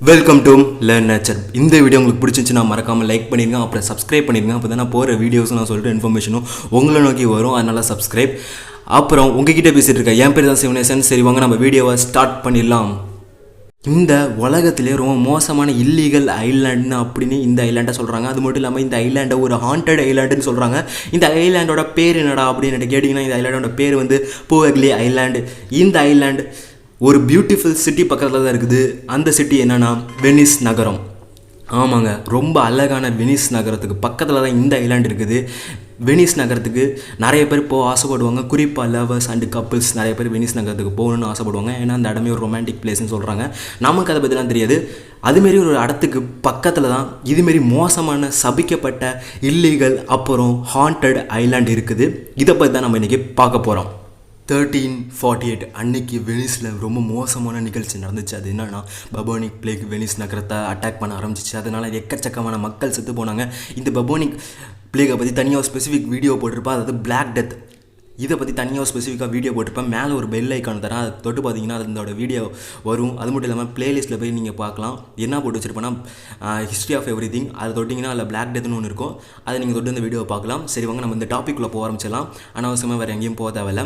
Welcome to learn nature. இந்த video உங்களுக்கு பிடிச்சிருந்துச்சுன்னா மறக்காமல் லைக் பண்ணிடுங்க, அப்புறம் சப்ஸ்கிரைப் பண்ணிடுங்க. அப்போ தான் நான் போகிற வீடியோஸும் நான் சொல்கிற இன்ஃபர்மேஷனும் உங்களை நோக்கி வரும். அதனால் சப்ஸ்கிரைப். அப்புறம் உங்ககிட்ட பேசிகிட்டு இருக்கேன், என் பேர் தான் சிவனேசன். சரி வாங்க நம்ம வீடியோவை ஸ்டார்ட் பண்ணிடலாம். இந்த உலகத்திலே ரொம்ப மோசமான இல்லீகல் ஐலாண்டுன்னு அப்படின்னு இந்த ஐலாண்டை சொல்கிறாங்க. அது மட்டும் இல்லாமல் இந்த ஐலாண்டை ஒரு ஹாண்டட் ஐலாண்டுன்னு சொல்கிறாங்க. இந்த ஐலாண்டோட பேர் என்னடா அப்படின்னு கேட்டிங்கன்னா, இந்த ஐலாண்டோட பேர் வந்து போவெக்லி ஐலாண்டு. இந்த ஐலாண்டு ஒரு பியூட்டிஃபுல் சிட்டி பக்கத்தில் தான் இருக்குது. அந்த சிட்டி என்னென்னா வெனிஸ் நகரம். ஆமாங்க, ரொம்ப அழகான வெனிஸ் நகரத்துக்கு பக்கத்தில் தான் இந்த ஐலாண்டு இருக்குது. வெனிஸ் நகரத்துக்கு நிறைய பேர் போக ஆசைப்படுவாங்க. குறிப்பாக லவர்ஸ் அண்டு கப்புள்ஸ் நிறைய பேர் வெனிஸ் நகரத்துக்கு போகணுன்னு ஆசைப்படுவாங்க. ஏன்னா அந்த இடமே ஒரு ரொமான்டிக் பிளேஸ்ன்னு சொல்கிறாங்க. நமக்கு அதை பற்றிலாம் தெரியாது. அதுமாரி ஒரு இடத்துக்கு பக்கத்தில் தான் இதுமாரி மோசமான சபிக்கப்பட்ட இல்லீகல் அப்புறம் ஹாண்டட் ஐலாண்டு இருக்குது. இதை பற்றி தான் நம்ம இன்றைக்கி பார்க்க போகிறோம். 1348 அன்னைக்கு வெனிஸில் ரொம்ப மோசமான நிகழ்ச்சி நடந்துச்சு. அது என்னன்னா, பபோனிக் பிளேக் வெனிஸ் நகரத்தை அட்டாக் பண்ண ஆரம்பிச்சிச்சு. அதனால் எக்கச்சக்கமான மக்கள் செத்து போனாங்க. இந்த பபோனிக் பிளேக்கை பற்றி தனியாக ஸ்பெசிஃபிக் வீடியோ போட்டிருப்பா, அதாவது பிளாக் டெத். இதை பற்றி தனியாக ஸ்பெசிஃபிக்காக வீடியோ போட்டிருப்பேன். மேலே ஒரு பெல் ஐக்கான் தரேன், அதை தொட்டு பார்த்தீங்கன்னா அதோட வீடியோ வரும். அது மட்டும் இல்லாமல் ப்ளேலிஸ்ட்டில் போய் நீங்கள் பார்க்கலாம். என்ன போட்டு வச்சுருப்பேன்னா, ஹிஸ்ட்ரி ஆஃப் எவ்ரி திங். அதை தொட்டிங்கன்னா அதில் பிளாக் டெத்னு ஒன்று இருக்கும். அதை நீங்கள் தொட்டு இந்த வீடியோவை பார்க்கலாம். சரி வாங்க நம்ம இந்த டாப்பிக்குள்ளே போக ஆரம்பிச்சிடலாம். அனாவசியமாக வேறு எங்கேயும் போக தேவையில்லை.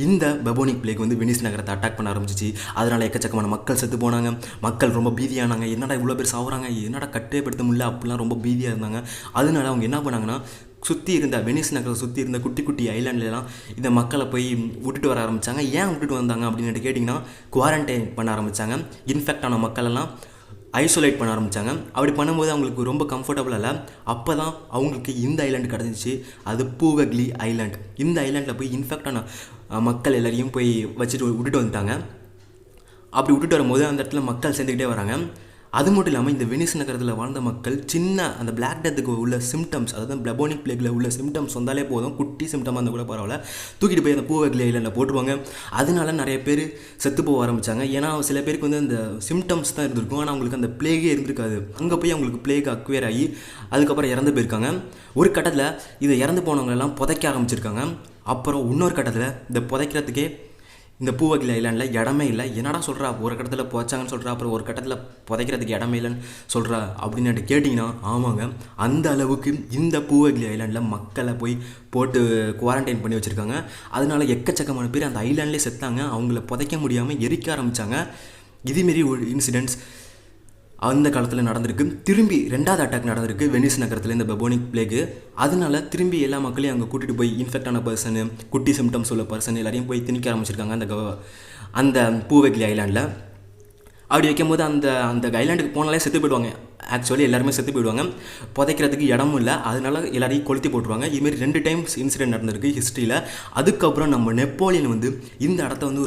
இந்த பபோனிக் பிளேக் வந்து வெனிஸ் நகரத்தை அட்டாக் பண்ண ஆரம்பிச்சிச்சு. அதனால் எக்கச்சக்கமான மக்கள் செத்து போனாங்க. மக்கள் ரொம்ப பீதியானாங்க. என்னடா இவ்வளோ பேர் சாவுறாங்க, என்னடா கட்டேப்படுத்த முடியல அப்படிலாம் ரொம்ப பீதியாக இருந்தாங்க. அதனால அவங்க என்ன பண்ணாங்கன்னா, சுற்றி இருந்த வெனிஸ் நகரை சுற்றி இருந்த குட்டி குட்டி ஐலாண்ட்லாம் இந்த மக்களை போய் விட்டுட்டு வர ஆரம்பித்தாங்க. ஏன் விட்டுட்டு வந்தாங்க அப்படின்னு கேட்டிங்கன்னா, குவாரண்டைன் பண்ண ஆரம்பித்தாங்க. இன்ஃபெக்ட் ஆன மக்களெல்லாம் ஐசோலேட் பண்ண ஆரம்பித்தாங்க. அப்படி பண்ணும்போது அவங்களுக்கு ரொம்ப கம்ஃபர்டபுளாக இல்லை. அப்போ தான் அவங்களுக்கு இந்த ஐலாண்டு கிடச்சிச்சு. அது போவெக்லி ஐலாண்ட். இந்த ஐலாண்டில் போய் இன்ஃபெக்ட் ஆன மக்கள் எல்லாரையும் போய் விட்டுட்டு வந்துட்டாங்க. அப்படி விட்டுட்டு வரும்போது அந்த இடத்துல மக்கள் சேர்ந்துக்கிட்டே வராங்க. அது மட்டும் இல்லாமல் இந்த வெனிஸ் நகரத்தில் வாழ்ந்த மக்கள் சின்ன அந்த பிளாக் டெத்துக்கு உள்ள சிம்டம்ஸ், அதாவது பபோனிக் பிளேக்கில் உள்ள சிம்டம்ஸ் வந்தாலே போதும், குட்டி சிம்டமாக இருந்தால் கூட பரவாயில்ல, தூக்கிட்டு போய் அந்த போவெக்லி ஐலாண்டில் போட்டுருவாங்க. அதனால நிறைய பேர் செத்து போக ஆரம்பித்தாங்க. ஏன்னா சில பேருக்கு வந்து அந்த சிம்டம்ஸ் தான் இருந்திருக்கும், ஆனால் அவங்களுக்கு அந்த பிளேகே இருந்திருக்காது. அங்கே போய் அவங்களுக்கு பிளேக் அக்வேர் ஆகி அதுக்கப்புறம் இறந்து போயிருக்காங்க. ஒரு கட்டத்தில் இதை இறந்து போனவங்களெல்லாம் புதைக்க ஆரம்பிச்சிருக்காங்க. அப்புறம் இன்னொரு கட்டத்தில் இந்த புதைக்கிறதுக்கே இந்த போவெக்லி ஐலாண்டில் இடமே இல்லை. என்னடா சொல்கிறா, ஒரு கட்டத்தில் புதைச்சாங்கன்னு சொல்கிறா, அப்புறம் ஒரு கட்டத்தில் புதைக்கிறதுக்கு இடமே இல்லைன்னு சொல்கிறா அப்படின்னு கேட்டிங்கன்னா, ஆமாங்க, அந்த அளவுக்கு இந்த போவெக்லி ஐலாண்டில் மக்களை போய் போட்டு குவாரண்டைன் பண்ணி வச்சுருக்காங்க. அதனால எக்கச்சக்கமான பேர் அந்த ஐலாண்ட்லேயே செத்தாங்க. அவங்கள புதைக்க முடியாமல் எரிக்க ஆரம்பித்தாங்க. இதுமாரி ஒரு இன்சிடென்ட்ஸ் அந்த காலத்தில் நடந்திருக்கு. திரும்பி 2வது அட்டாக் நடந்திருக்கு வெனிஸ் நகரத்தில், இந்த பபோனிக் பிளேக்கு. அதனால திரும்பி எல்லா மக்களையும் அங்கே கூட்டிகிட்டு போய் இன்ஃபெக்ட் ஆன பர்சனு, குட்டி சிம்டம்ஸ் உள்ள பர்சன் எல்லாரையும் போய் திணிக்க ஆரம்பிச்சிருக்காங்க அந்த போவெக்லி ஐலாண்டில். அப்படி வைக்கும்போது அந்த ஐலாண்டுக்கு போனாலே செத்து போயிடுவாங்க. ஆக்சுவலி எல்லாருமே செத்து போயிடுவாங்க. புதைக்கிறதுக்கு இடமும் இல்லை. அதனால எல்லாரையும் கொளுத்தி போட்டுருவாங்க. இதுமாரி 2 டைம்ஸ் இன்சிடென்ட் நடந்திருக்கு ஹிஸ்ட்ரியில். அதுக்கப்புறம் நம்ம நெப்போலியன் வந்து இந்த இடத்த வந்து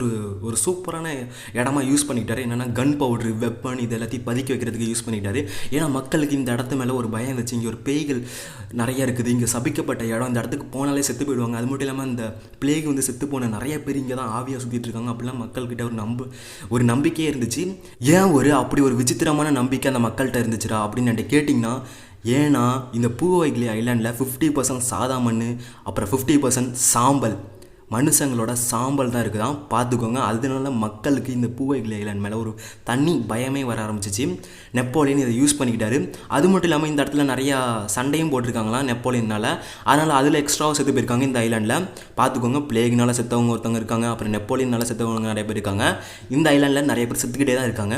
ஒரு சூப்பரான இடமா யூஸ் பண்ணிக்கிட்டாரு. என்னென்னா கன் பவுட்ரு, வெப்பன் இது எல்லாத்தையும் பதுக்கி வைக்கிறதுக்கு யூஸ் பண்ணிக்கிட்டாரு. ஏன்னா மக்களுக்கு இந்த இடத்து மேலே ஒரு பயம் இருந்துச்சு. இங்கே ஒரு பேய்கள் நிறைய இருக்குது, இங்கே சபிக்கப்பட்ட இடம், இந்த இடத்துக்கு போனாலே செத்து போயிடுவாங்க. அது மட்டும் இல்லாமல் இந்த பிளேக் வந்து செத்து போன நிறைய பேர் இங்கே தான் ஆவியாக சுற்றிட்டு இருக்காங்க அப்படிலாம் மக்கள்கிட்ட ஒரு நம்பிக்கையே இருந்துச்சு. ஏன் அப்படி ஒரு விசித்திரமான நம்பிக்கை அந்த மக்கள்கிட்ட இருந்துச்சுடா அப்படின்னு கேட்டிங்கன்னா, ஏன்னா இந்த போவெக்லி ஐலாண்டில் 50% சாதா மண், அப்புறம் 50% சாம்பல், மனுஷங்களோட சாம்பல் தான் இருக்குதான், பார்த்துக்கோங்க. அதனால மக்களுக்கு இந்த போவெக்லி ஐலாண்ட் மேலே ஒரு தண்ணி பயமே வர ஆரம்பிச்சிச்சு. நெப்போலியன் இதை யூஸ் பண்ணிக்கிட்டாரு. அது மட்டும் இல்லாமல் இந்த இடத்துல நிறையா சண்டையும் போட்டிருக்காங்களாம் நெப்போலியனால். அதனால் அதில் எக்ஸ்ட்ராவாக செத்து போயிருக்காங்க இந்த ஐலாண்டில். பார்த்துக்கோங்க, பிளேக்னால் செத்தவங்க ஒருத்தவங்க இருக்காங்க, அப்புறம் நெப்போலியனால் செத்தவங்க நிறைய பேர் இருக்காங்க. இந்த ஐலாண்டில் நிறைய பேர் செத்துக்கிட்டே தான் இருக்காங்க.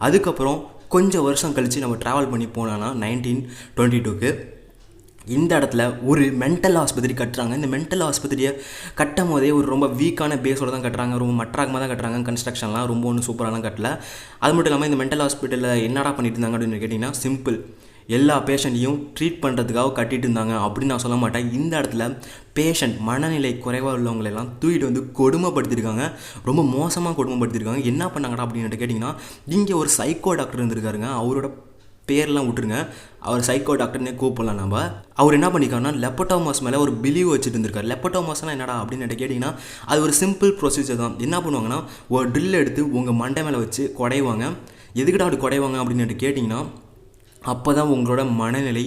அதுக்கப்புறம் கொஞ்சம் வருஷம் கழித்து நம்ம ட்ராவல் பண்ணி போனோன்னா 1922க்கு இந்த இடத்துல ஒரு மென்டல் ஆஸ்பத்திரி கட்டுறாங்க. இந்த மென்டல் ஆஸ்பத்திரியை கட்டும் போதே ஒரு ரொம்ப வீக்கான பேஸோடு தான் கட்டுறாங்க, ரொம்ப மட்ராகமாக தான் கட்டுறாங்க. கன்ஸ்ட்ரக்ஷன்லாம் ரொம்ப ஒன்றும் சூப்பராலாம் கட்டல. அது மட்டும் இல்லாமல் இந்த மென்டல் ஹாஸ்பிட்டலில் என்னடா பண்ணிட்டு இருந்தாங்க அப்படின்னு கேட்டிங்கன்னா, சிம்பிள், எல்லா பேஷண்ட்டையும் ட்ரீட் பண்ணுறதுக்காக கட்டிட்டு இருந்தாங்க அப்படின்னு நான் சொல்ல மாட்டேன். இந்த இடத்துல பேஷண்ட் மனநிலை குறைவாக உள்ளவங்களெல்லாம் தூக்கிட்டு வந்து கொடுமைப்படுத்திருக்காங்க. ரொம்ப மோசமாக கொடுமைப்படுத்திருக்காங்க. என்ன பண்ணாங்கடா அப்படின்னு கேட்டிங்கன்னா, இங்கே ஒரு சைக்கோ டாக்டர் இருந்திருக்காருங்க. அவரோட பேர்லாம் விட்டுருங்க, அவர் சைக்கோ டாக்டர்னே கூப்பிடலாம் நம்ம. அவர் என்ன பண்ணிக்காருன்னா, லெப்படோமாஸ் மேலே ஒரு பிலீவ் வச்சுட்டு இருந்திருக்காரு. லெப்படோமாஸ்னால் என்னடா அப்படின்னு கேட்டிங்கன்னா, அது ஒரு சிம்பிள் ப்ரொசீஜர் தான். என்ன பண்ணுவாங்கன்னா, ஒரு ட்ரில் எடுத்து உங்கள் மண்டை மேலே வச்சு குடைவாங்க. எதுக்கிட்ட அப்படி குடைவாங்க அப்படின்னு கேட்டிங்கன்னா, அப்போ தான் உங்களோட மனநிலை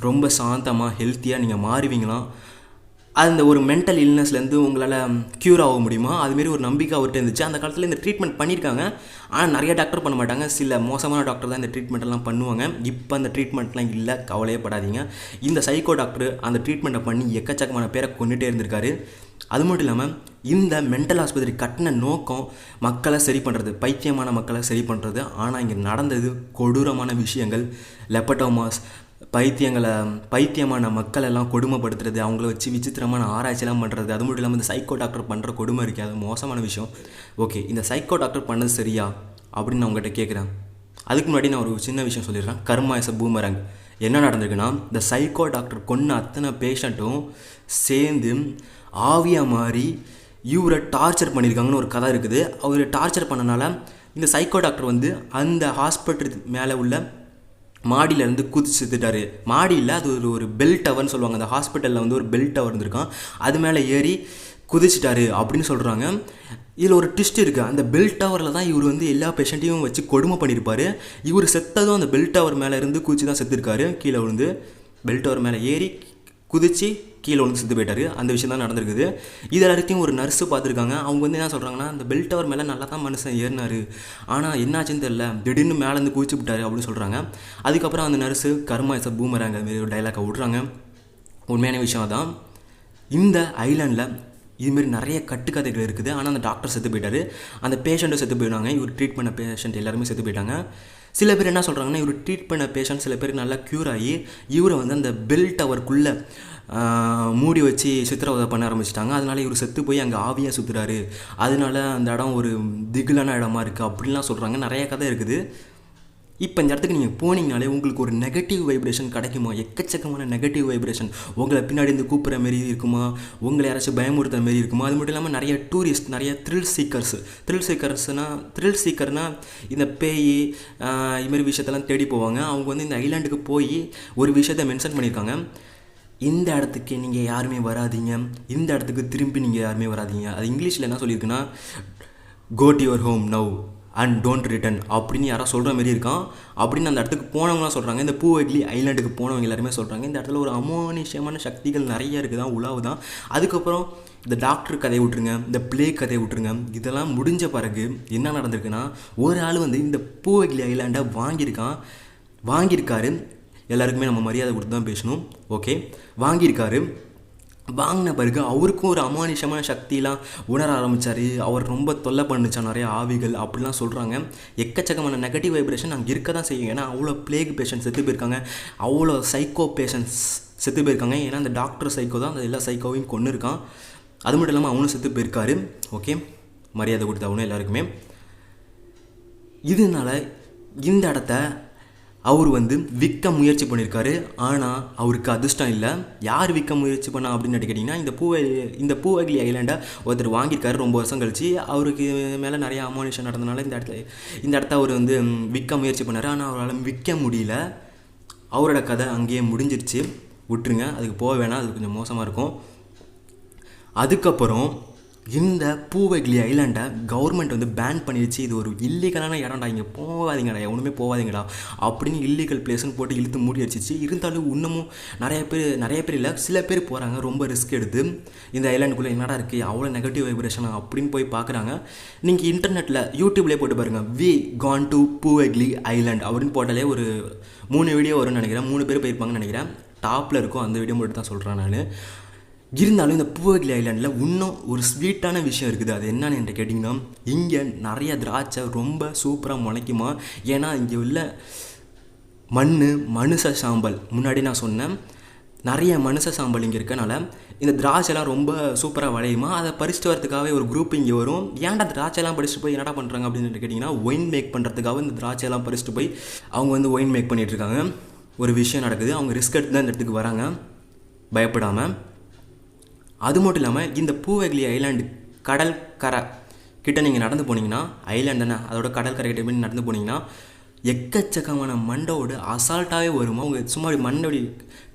ரொம்ப சாந்தமாக ஹெல்த்தியாக நீங்கள் மாறுவீங்களாம். அந்த ஒரு மென்டல் இல்னஸ்லேருந்து உங்களால் க்யூர் ஆக முடியுமா, அதுமாரி ஒரு நம்பிக்கை அவர்கிட்ட இருந்துச்சு. அந்த காலத்தில் இந்த ட்ரீட்மெண்ட் பண்ணியிருக்காங்க. ஆனால் நிறைய டாக்டர் பண்ண மாட்டாங்க, சில மோசமான டாக்டர் தான் இந்த ட்ரீட்மெண்ட்டெல்லாம் பண்ணுவாங்க. இப்போ அந்த ட்ரீட்மெண்ட்லாம் இல்லை, கவலையே படாதீங்க. இந்த சைக்கோ டாக்டர் அந்த ட்ரீட்மெண்ட்டை பண்ணி எக்கச்சக்கமான பேரை கொண்டுகிட்டே இருந்திருக்காரு. அது மட்டும் இல்லாமல் இந்த மென்டல் ஆஸ்பத்திரி கட்டின நோக்கம் மக்களை சரி பண்ணுறது, பைத்தியமான மக்களை சரி பண்ணுறது. ஆனால் இங்கே நடந்தது கொடூரமான விஷயங்கள். லெப்படோமாஸ், பைத்தியமான மக்கள் எல்லாம் கொடுமைப்படுத்துறது, அவங்கள வச்சு விசித்திரமான ஆராய்ச்சியெல்லாம் பண்ணுறது. அது மட்டும் இல்லாமல் இந்த சைக்கோ டாக்டர் பண்ணுற கொடுமை இருக்குது, அது மோசமான விஷயம். ஓகே, இந்த சைக்கோ டாக்டர் பண்ணது சரியா அப்படின்னு நான் உங்கள்கிட்ட கேட்குறேன். அதுக்கு முன்னாடி நான் ஒரு சின்ன விஷயம் சொல்லிடுறேன். கர்மா இஸ் அ பூமரங். என்ன நடந்திருக்குன்னா, இந்த சைக்கோ டாக்டர் கொன்ன அத்தனை பேஷண்ட்டும் சேர்ந்து ஆவியாக மாறி இவரை டார்ச்சர் பண்ணியிருக்காங்கன்னு ஒரு கதை இருக்குது. அவர் டார்ச்சர் பண்ணனால இந்த சைக்கோ டாக்டர் வந்து அந்த ஹாஸ்பிட்டல் மேலே உள்ள மாடியிலேருந்து குதிச்சு செத்துட்டார். மாடியில் அது ஒரு பெல் டவர்னு சொல்லுவாங்க. அந்த ஹாஸ்பிட்டலில் வந்து ஒரு பெல் டவர் இருந்திருக்கான், அது மேலே ஏறி குதிச்சிட்டாரு அப்படின்னு சொல்கிறாங்க. இதில் ஒரு ட்விஸ்ட் இருக்குது. அந்த பெல் டவரில் தான் இவர் வந்து எல்லா பேஷண்ட்டையும் வச்சு கொடுமை பண்ணியிருப்பார். இவர் செத்ததும் அந்த பெல் டவர் மேலே இருந்து குதிச்சு தான் செத்துருக்காரு. கீழே விழுந்து பெல் டவர் மேலே ஏறி குதிச்சு கீழே விழுந்து செத்து போயிட்டார். அந்த விஷயம் தான் நடந்திருக்குது. இதில் எல்லாத்தையும் ஒரு நர்ஸு பார்த்துருக்காங்க. அவங்க வந்து என்ன சொல்கிறாங்கன்னா, அந்த பெல் டவர் மேலே நல்லா தான் மனுஷன் ஏறினார், ஆனால் என்னாச்சுன்னு தெரியல, திடீர்னு மேலேருந்து குதிச்சு விட்டார் அப்படின்னு சொல்கிறாங்க. அதுக்கப்புறம் அந்த நர்ஸு கர்மா இஸ் அ பூமரங் அதுமாரி ஒரு டைலாக்கை விட்றாங்க. உண்மையான விஷயம் தான். இந்த ஐலாண்டில் இதுமாரி நிறைய கட்டுக்கதைகள் இருக்குது. ஆனால் அந்த டாக்டர் செத்து போயிட்டார், அந்த பேஷண்ட்டும் செத்து போயிடுவாங்க. இவர் ட்ரீட் பண்ண பேஷண்ட் எல்லாருமே செத்து போயிட்டாங்க. சில பேர் என்ன சொல்கிறாங்கன்னா, இவர் ட்ரீட் பண்ண பேஷண்ட் சில பேர் நல்லா க்யூர் ஆகி இவரை வந்து அந்த பெல் டவருக்குள்ளே மூடி வச்சு சித்திரவதை பண்ண ஆரம்பிச்சிட்டாங்க. அதனால இவர் செத்து போய் அங்கே ஆவியாக சுற்றுறாரு, அதனால அந்த இடம் ஒரு திகிலான இடமா இருக்குது அப்படின்லாம் சொல்கிறாங்க. நிறைய கதை இருக்குது. இப்போ இந்த இடத்துக்கு நீங்கள் போனீங்கனாலே உங்களுக்கு ஒரு நெகட்டிவ் வைப்ரேஷன் கிடைக்குமா? எக்கச்சக்கமான நெகட்டிவ் வைப்ரேஷன். உங்களை பின்னாடி இருந்து கூப்பிட்ற மாரி இருக்குமா, உங்களை யாராச்சும் பயமுறுத்துற மாரி இருக்குமா? அது மட்டும் இல்லாமல் நிறைய டூரிஸ்ட், நிறைய த்ரில் சீக்கர்னால் இந்த பேய் இதுமாரி விஷயத்தெல்லாம் தேடி போவாங்க. அவங்க வந்து இந்த ஐலாண்டுக்கு போய் ஒரு விஷயத்தை மென்ஷன் பண்ணியிருக்காங்க. இந்த இடத்துக்கு நீங்கள் யாருமே வராதிங்க, இந்த இடத்துக்கு திரும்பி நீங்கள் யாருமே வராதிங்க. அது இங்கிலீஷில் என்ன சொல்லியிருக்குன்னா, go to your home now and don't return அப்படின்னு யாரோ சொல்கிற மாரி இருக்கான். அப்படின்னு அந்த இடத்துக்கு போனவங்களாம் சொல்கிறாங்க. இந்த பூவெக்லி ஐலாண்டுக்கு போனவங்க எல்லாருமே சொல்கிறாங்க, இந்த இடத்துல ஒரு அமானுஷ்யமான சக்திகள் நிறைய இருக்குது தான், உலாவு தான். அதுக்கப்புறம் இந்த டாக்டர் கதையை விட்டுருங்க, இந்த பிளே கதையை விட்டுருங்க. இதெல்லாம் முடிஞ்ச பிறகு என்ன நடந்திருக்குன்னா, ஒரு ஆள் வந்து இந்த பூவெக்லி ஐலாண்டை வாங்கியிருக்காரு. எல்லாருக்குமே நம்ம மரியாதை கொடுத்து தான் பேசணும். ஓகே, வாங்கியிருக்காரு. வாங்கின பிறகு அவருக்கும் ஒரு அமானுஷமான சக்தியெலாம் உணர ஆரம்பித்தார். அவர் ரொம்ப தொல்லை பண்ணிச்சா நிறைய ஆவிகள் அப்படிலாம் சொல்கிறாங்க. எக்கச்சக்கமான நெகட்டிவ் வைப்ரேஷன் அங்கே இருக்க தான் செய்யும். ஏன்னா அவ்வளோ பிளேக் பேஷண்ட்ஸ் செத்து போயிருக்காங்க, அவ்வளோ சைக்கோ பேஷண்ட்ஸ் செத்து போயிருக்காங்க. ஏன்னா அந்த டாக்டர் சைக்கோ தான் அந்த எல்லா சைக்கோவையும் கொண்டு இருக்கான். அது மட்டும் இல்லாமல் அவனும் செத்து போயிருக்காரு. ஓகே, மரியாதை கொடுத்து அவனும் எல்லாருக்குமே. இதனால் இந்த இடத்த அவர் வந்து விற்க முயற்சி பண்ணியிருக்காரு. ஆனால் அவருக்கு அதிர்ஷ்டம் இல்லை. யார் விற்க முயற்சி பண்ணா அப்படின்னு கேட்டிங்கன்னா, இந்த பூவெக்லி ஐலாண்டை ஒருத்தர் வாங்கியிருக்காரு ரொம்ப வருஷம் கழிச்சு. அவருக்கு மேலே நிறைய அமானுஷம் நடந்தனால இந்த இடத்த அவர் வந்து விற்க முயற்சி பண்ணார். ஆனால் அவரால் விற்க முடியல. அவரோட கதை அங்கேயே முடிஞ்சிருச்சு, விட்டுருங்க, அதுக்கு போக வேணாம், அது கொஞ்சம் மோசமாக இருக்கும். அதுக்கப்புறம் இந்த பூவெக்லி ஐலாண்டை கவர்மெண்ட் வந்து பேன் பண்ணிடுச்சு. இது ஒரு இல்லீகலான இடம்டா, இங்கே போகாதீங்கடா, ஒன்றுமே போகாதீங்கடா அப்படின்னு இல்லீகல் பிளேஸ்ன்னு போட்டு இழுத்து மூடி அடிச்சிச்சு. இருந்தாலும் இன்னமும் நிறைய பேர் இல்லை, சில பேர் போகிறாங்க ரொம்ப ரிஸ்க் எடுத்து. இந்த ஐலாண்டுக்குள்ளே என்னடா இருக்குது, அவ்வளோ நெகட்டிவ் வைப்ரேஷனாக அப்படின்னு போய் பார்க்குறாங்க. நீங்கள் இன்டர்நெட்டில் யூடியூப்லேயே போட்டு பாருங்கள், வி கான் டு பூவெக்லி ஐலாண்ட் அப்படின்னு போட்டாலே ஒரு 3 வீடியோ வரும்னு நினைக்கிறேன். 3 பேர் போயிருப்பாங்கன்னு நினைக்கிறேன். டாப்பில் இருக்கும், அந்த வீடியோ மட்டும் தான் சொல்கிறேன் நான். இருந்தாலும் இந்த பூவெக்லி ஐலாண்டில் இன்னும் ஒரு ஸ்வீட்டான விஷயம் இருக்குது. அது என்னன்னு என்று கேட்டிங்கன்னா, இங்கே நிறைய திராட்சை ரொம்ப சூப்பராக முளைக்குமா. ஏன்னா இங்கே உள்ள மனுஷ சாம்பல், முன்னாடி நான் சொன்னேன், நிறைய மனுஷ சாம்பல் இங்கே இருக்கனால இந்த திராட்சைலாம் ரொம்ப சூப்பராக விளையுமா. அதை பறிச்சுட்டு வரதுக்காகவே ஒரு குரூப் இங்கே வரும். ஏன்டா திராட்சைலாம் பறிச்சுட்டு போய் என்னடா பண்ணுறாங்க அப்படின்னு கேட்டிங்கன்னா, ஒயின் மேக் பண்ணுறதுக்காக இந்த திராட்சைலாம் பறிச்சுட்டு போய் அவங்க வந்து ஒயின் மேக் பண்ணிகிட்ருக்காங்க. ஒரு விஷயம் நடக்குது, அவங்க ரிஸ்க் எடுத்து தான் இந்த இடத்துக்கு வராங்க பயப்படாமல். அது மட்டும் இல்லாமல் இந்த பூவெக்லி ஐலாண்டு கடல் கரை கிட்ட நீங்கள் நடந்து போனீங்கன்னா, ஐலாண்டுன்னா அதோட கடற்கரை கிட்ட போய் நடந்து போனீங்கன்னா எக்கச்சக்கமான மண்டோடு அசால்ட்டாகவே வருமா. உங்கள் சும்மா மண்ணோடி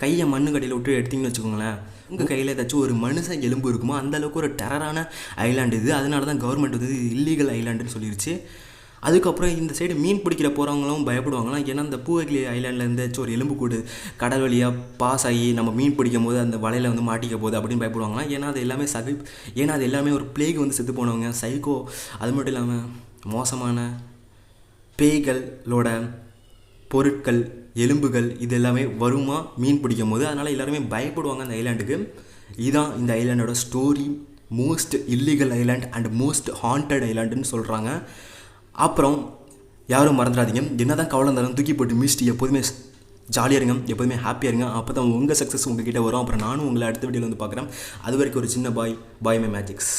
கையை மண்ணு கடையில் விட்டு எடுத்திங்கன்னு வச்சுக்கோங்களேன், உங்கள் கையில் ஏதாச்சும் ஒரு மனுஷன் எலும்பு இருக்குமோ, அந்தளவுக்கு ஒரு டெரரான ஐலாண்டு இது. அதனால தான் கவர்மெண்ட் வந்து இல்லீகல் ஐலாண்டுன்னு சொல்லிடுச்சு. அதுக்கப்புறம் இந்த சைடு மீன் பிடிக்கிற போகிறவங்களும் பயப்படுவாங்களாம். ஏன்னா இந்த பூவெகிலி ஐலாண்ட்லேருந்து ஒரு எலும்புக்கூடு கடல் வழியாக பாஸ் ஆகி நம்ம மீன் பிடிக்கும் போது அந்த வலையில் வந்து மாட்டிக்க போகுது அப்படின்னு பயப்படுவாங்களாம். ஏன்னா அது எல்லாமே ஒரு பிளேக் வந்து செத்து போனவங்க, சைக்கோ, அது மட்டும் இல்லாமல் மோசமான பேய்களோட பொருட்கள், எலும்புகள் இது எல்லாமே வருமா மீன் பிடிக்கும் போது. அதனால் எல்லாருமே பயப்படுவாங்க அந்த ஐலாண்டுக்கு. இதுதான் இந்த ஐலாண்டோட story. Most illegal island and most haunted ஐலாண்டுன்னு சொல்கிறாங்க. அப்புறம் யாரும் மறந்துடாதீங்க, என்ன தான் கவலை இருந்தாலும் தூக்கி போட்டு மிஸ்ட்டு எப்போதுமே ஜாலியாக இருங்க, எப்போதுமே ஹாப்பியாக இருங்க. அப்போ தான் உங்கள் சக்ஸஸ் உங்ககிட்ட வரும். அப்புறம் நானும் உங்களை அடுத்த வீடியோவில் வந்து பார்க்குறேன். அது வரைக்கும் ஒரு சின்ன பாய் மை மேஜிக்ஸ்.